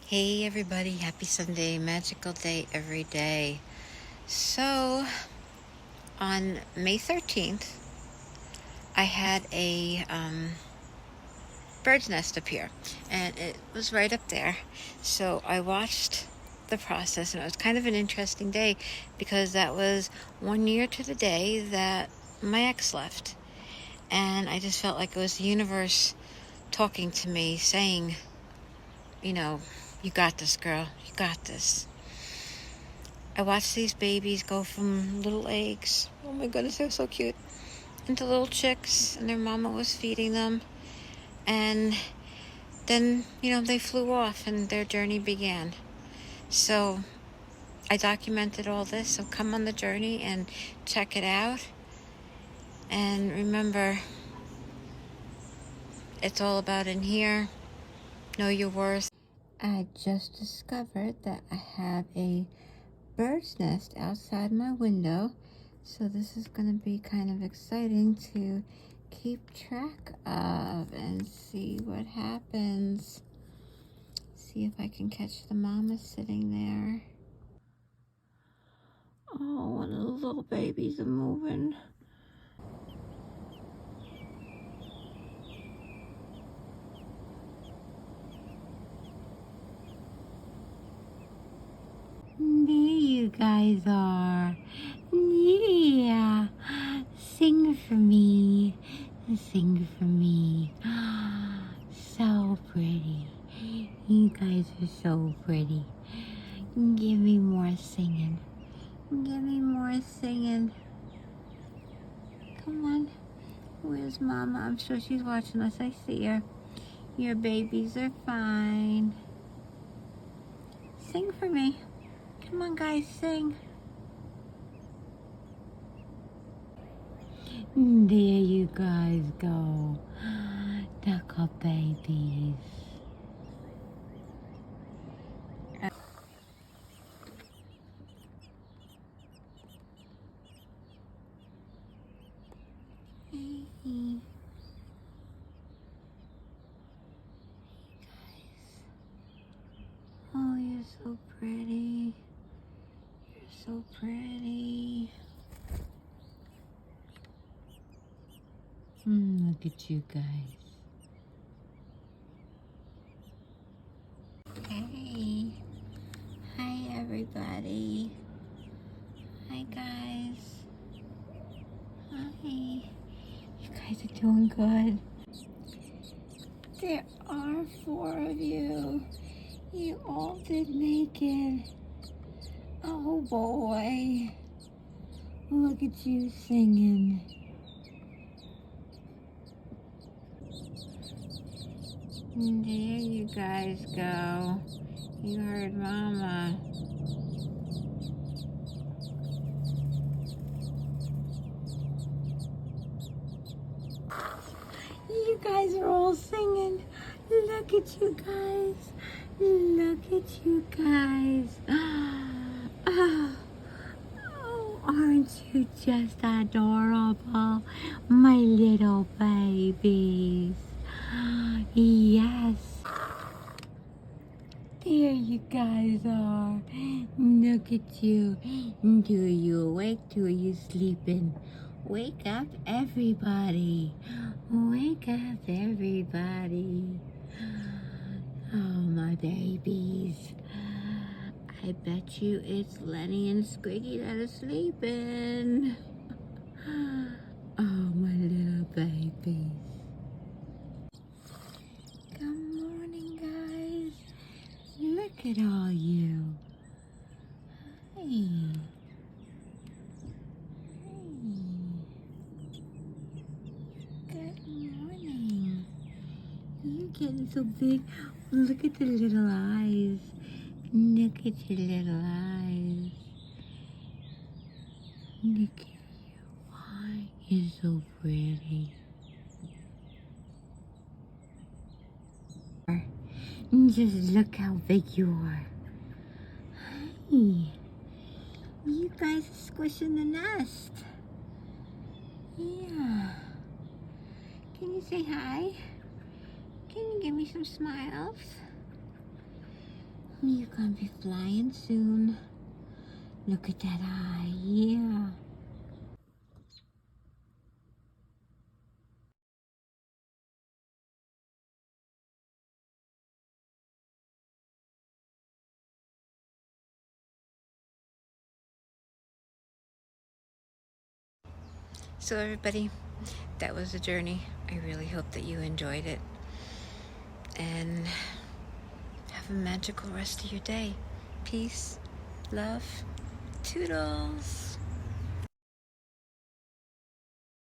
Hey everybody, happy Sunday, magical day every day. So, on May 13th, I had a bird's nest appear, and it was right up there. So, I watched the process, and it was kind of an interesting day because that was 1 year to the day that my ex left. And I just felt like it was the universe talking to me, saying, you know, you got this, girl, you got this. I watched these babies go from little eggs, oh my goodness, they're so cute, into little chicks, and their mama was feeding them. And then, they flew off and their journey began. So I documented all this, so come on the journey and check it out. And remember, it's all about in here. Know your worth. I just discovered that I have a bird's nest outside my window, so this is going to be kind of exciting to keep track of and see what happens. See if I can catch the mama sitting there. Oh, one of the little babies are moving. There you guys are. Yeah. Sing for me. Sing for me. So pretty. You guys are so pretty. Give me more singing. Give me more singing. Come on. Where's Mama? I'm sure she's watching us. I see her. Your babies are fine. Sing for me. Come on, guys, sing. There you guys go. Duckle babies. Hey. Oh, you're so pretty. You're so pretty. Look at you guys. Hey. Hi, everybody. Hi, guys. Hi. You guys are doing good. There are 4 of you. You all did make it. Oh, boy. Look at you singing. And there you guys go. You heard Mama. You guys are all singing. Look at you guys. Look at you guys. Oh, aren't you just adorable? My little babies. Yes. There you guys are. Look at you. Do you awake? Do you sleeping? Wake up, everybody. Wake up, everybody. Oh, my babies. I bet you it's Lenny and Squiggy that are sleeping. Oh, my little babies. Good morning, guys. Look at all you. Hey. Good morning. You're getting so big. Look at the little eyes. Look at your little eyes. Look at you. You're so pretty. Just look how big you are. Hey. You guys are squishing the nest. Yeah. Can you say hi? Can you give me some smiles? You're gonna be flying soon. Look at that eye, yeah. So everybody, that was the journey. I really hope that you enjoyed it. And have a magical rest of your day. Peace, love, toodles.